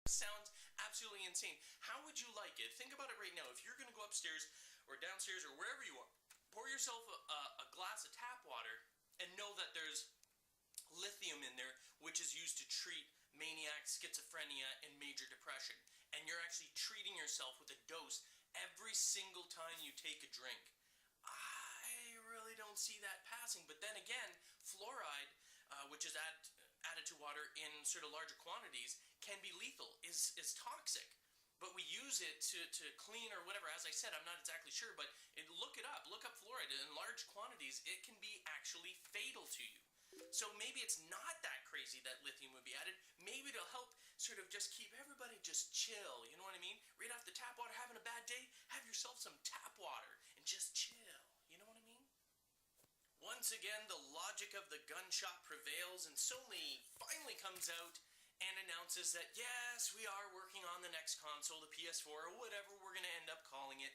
Sounds absolutely insane. How would you like it? Think about it right now. If you're going to go upstairs or downstairs or wherever you are, pour yourself a glass of tap water and know that there's lithium in there, which is used to treat maniac schizophrenia and major depression. And you're actually treating yourself with a dose every single time you take a drink. I really don't see that passing. But then again, fluoride, which is added to water in sort of larger quantities, can be lethal, is toxic. But we use it to clean or whatever. As I said, I'm not exactly sure, but look it up. Look up fluoride. In large quantities, it can be actually fatal to you. So maybe it's not that crazy that lithium would be added. Maybe it'll help sort of just keep everybody just chill. You know what I mean? Right off the tap water, having a bad day, have yourself some tap water and just chill. You know what I mean? Once again, the logic of the gun shop prevails, and Sony finally comes out and announces that, yes, we are working on the next console, the PS4, or whatever we're going to end up calling it.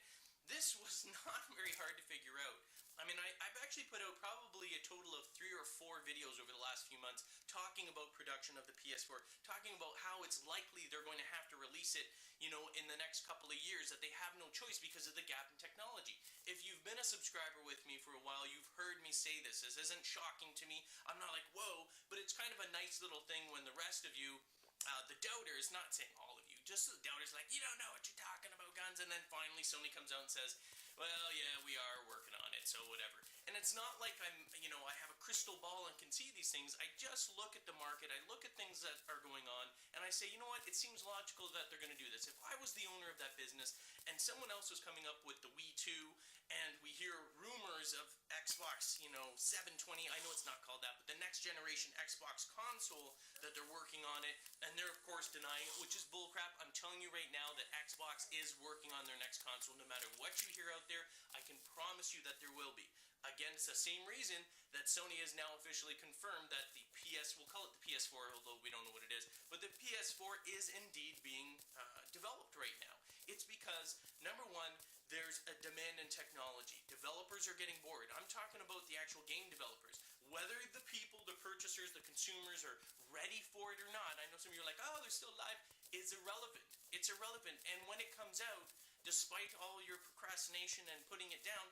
This was not very hard to figure out. I mean, I've actually put out probably a total of 3 or 4 videos over the last few months talking about production of the PS4, talking about how it's likely they're going to have to release it, you know, in the next couple of years, that they have no choice because of the gap in technology. If you've been a subscriber with me for a while, you've heard me say this. This isn't shocking to me. I'm not like, whoa, but it's kind of a nice little thing when the rest of you, the doubters, not saying all of you, just the doubters, like, you don't know what you're talking about, guns, and then finally Sony comes out and says, well, yeah, we are working on it, so whatever. And it's not like I have a crystal ball and can see these things. I just look at the market, I look at things that are going on, and I say, you know what, it seems logical that they're going to do this. If I was the owner of that business and someone else was coming up with the Wii 2, and we hear rumors of Xbox, 720, I know it's not called that, but the next generation Xbox console, that they're working on it, and they're of course denying it, which is bullcrap. I'm telling you right now that Xbox is working on their next console. No matter what you hear out there, I can promise you that there will be. Again, it's the same reason that Sony has now officially confirmed that the we'll call it the PS4, although we don't know what it is, but the PS4 is indeed being developed right now. It's because, number one, there's a demand in technology. Developers are getting bored. I'm talking about the actual game developers. Whether the people, the purchasers, the consumers are ready for it or not, I know some of you are like, oh, they're still live. It's irrelevant. It's irrelevant. And when it comes out, despite all your procrastination and putting it down,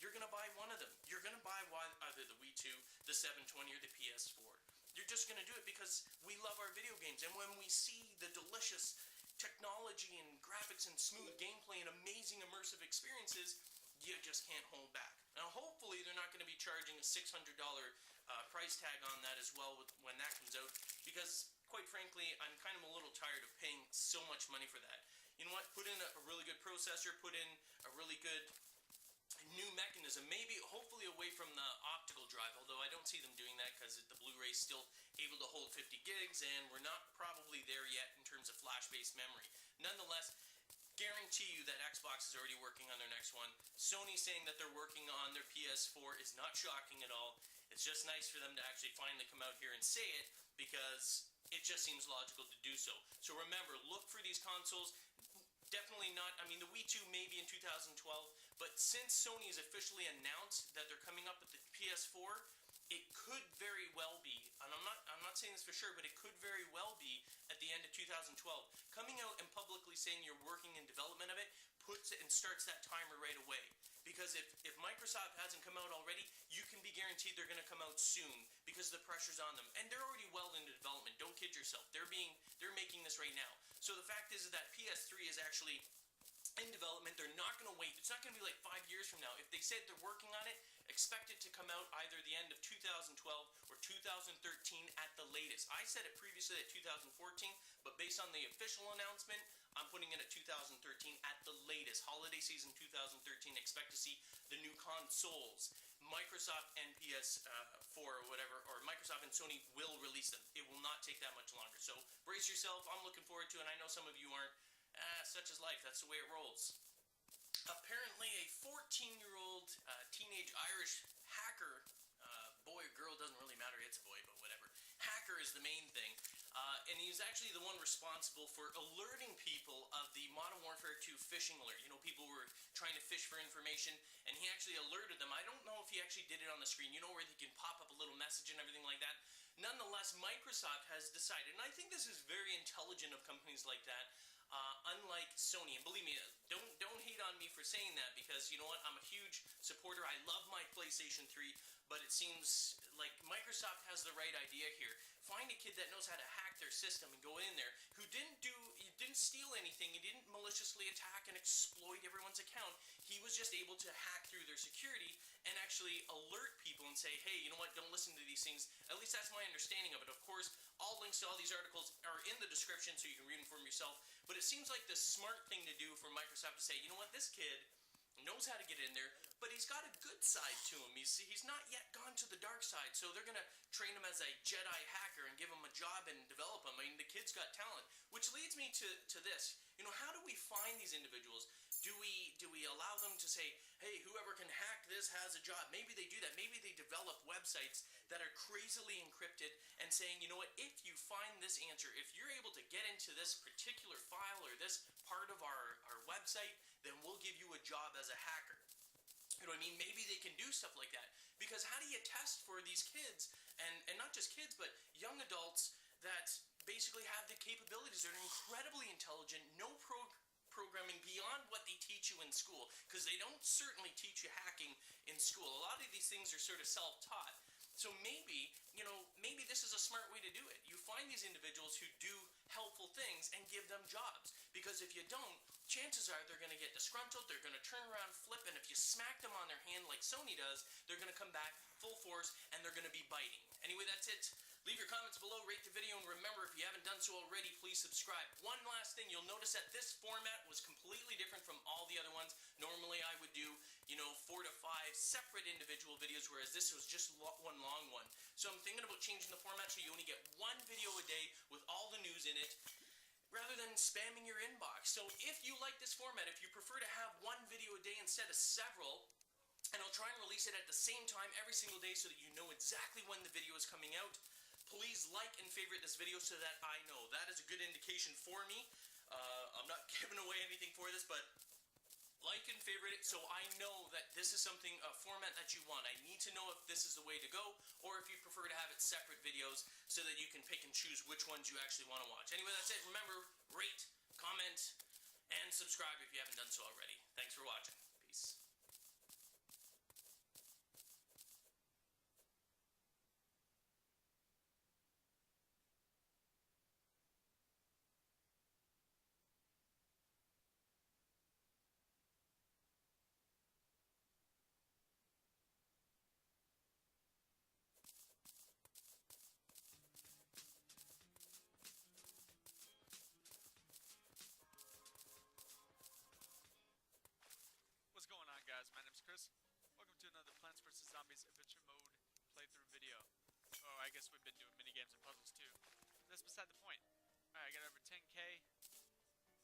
you're going to buy one of them. You're going to buy either the Wii 2, the 720, or the PS4. You're just going to do it because we love our video games. And when we see the delicious technology and graphics and smooth gameplay and amazing immersive experiences, you just can't hold back. Now, hopefully, they're not going to be charging a $600 price tag on that as well when that comes out, because, quite frankly, I'm kind of a little tired of paying so much money for that. You know what? Put in a really good processor, put in a really good new mechanism, maybe hopefully away from the optical drive, although I don't see them doing that because the Blu-ray is still able to hold 50 gigs, and we're not probably there yet in terms of flash-based memory. Nonetheless, guarantee you that Xbox is already working on their next one. Sony saying that they're working on their PS4 is not shocking at all. It's just nice for them to actually finally come out here and say it, because it just seems logical to do so. So remember, look for these consoles. Definitely not, I mean, the Wii 2 maybe in 2012, but since Sony has officially announced that they're coming up with the PS4, it could very well be, and I'm not saying this for sure, but it could very well be at the end of 2012. Coming out and publicly saying you're working in development of it puts it and starts that timer right away. Because if Microsoft hasn't come out already, you can be guaranteed they're going to come out soon because the pressure's on them. And they're already well into development. Don't kid yourself. They're making this right now. So the fact is that PS3 is actually in development. They're not going to wait. It's not going to be like 5 years from now. If they said they're working on it, expect it to come out either the end of 2012 or 2013 at the latest. I said it previously at 2014, but based on the official announcement, I'm putting it at 2013 at the latest. Holiday season 2013, expect to see the new consoles. Microsoft and PS4 or whatever, or Microsoft and Sony will release them. It will not take that much longer. So brace yourself. I'm looking forward to it, and I know some of you aren't. Such is life. That's the way it rolls. Apparently, a 14-year-old teenage Irish hacker, boy or girl, doesn't really matter, it's a boy, but whatever. Hacker is the main thing. And he's actually the one responsible for alerting people of the Modern Warfare 2 phishing alert. You know, people were trying to fish for information, and he actually alerted them. I don't know if he actually did it on the screen, you know, where he can pop up a little message and everything like that. Nonetheless, Microsoft has decided, and I think this is very intelligent of companies like that, unlike Sony. And believe me, don't hate on me for saying that, because you know what? I'm a huge supporter. I love my PlayStation 3, but it seems like Microsoft has the right idea here. Find a kid that knows how to hack their system and go in there, who didn't steal anything, he didn't maliciously attack and exploit everyone's account. He was just able to hack through their security and actually alert people and say, hey, you know what, don't listen to these things. At least that's my understanding of it. Of course, all links to all these articles are in the description so you can read them for yourself. But it seems like the smart thing to do for Microsoft to say, you know what, this kid knows how to get in there, but he's got a good side to him. He's not yet gone to the dark side, so they're going to train him as a Jedi hacker and give him a job and develop him. I mean, the kid's got talent, which leads me to this. You know, how do we find these individuals? Do we allow them to say, hey, whoever can hack this has a job? Maybe they do that. Maybe they develop websites that are crazily encrypted and saying, you know what, if you find this answer, if you're able to get into this particular file or this part of our website, then we'll give you a job as a hacker. You know what I mean? Maybe they can do stuff like that. Because how do you test for these kids, and not just kids, but young adults that basically have the capabilities? They're incredibly intelligent, no programming beyond what they teach you in school, because they don't certainly teach you hacking in school. A lot of these things are sort of self-taught. So maybe, you know, maybe this is a smart way to do it. You find these individuals who do helpful things and give them jobs. Because if you don't, chances are they're going to get disgruntled, they're going to turn around, flip, and if you smack them on their hand like Sony does, they're going to come back full force and they're going to be biting. Anyway, that's it. Leave your comments below, rate the video, and remember, if you haven't done so already, please subscribe. One last thing, you'll notice that this format was completely different from all the other ones. Normally I would do, you know, 4 to 5 separate individual videos, whereas this was just one long one. So I'm thinking about changing the format so you only get one video a day with all the news in it, rather than spamming your inbox. So if you like this format, if you prefer to have one video a day instead of several, and I'll try and release it at the same time every single day so that you know exactly when the video is coming out, please like and favorite this video so that I know. That is a good indication for me. I'm not giving away anything for this, but like and favorite it so I know that this is something, a format that you want. I need to know if this is the way to go, or if you prefer to have it separate videos so that you can pick and choose which ones you actually want to watch. Anyway, that's it. Remember, rate, comment, and subscribe if you haven't done so already. Thanks for watching. Peace. What's going on, guys? My name's Chris. Welcome to another Plants vs. Zombies Adventure Mode playthrough video. Oh, I guess we've been doing minigames and puzzles too. That's beside the point. Alright, I got over 10k.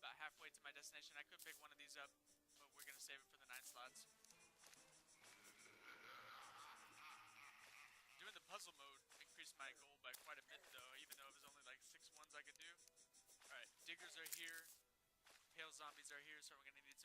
About halfway to my destination. I could pick one of these up, but we're gonna save it for the 9 slots. Doing the puzzle mode increased my goal by quite a bit though, even though it was only like 6 ones I could do. Alright, diggers are here. Pale zombies are here, so we're gonna need some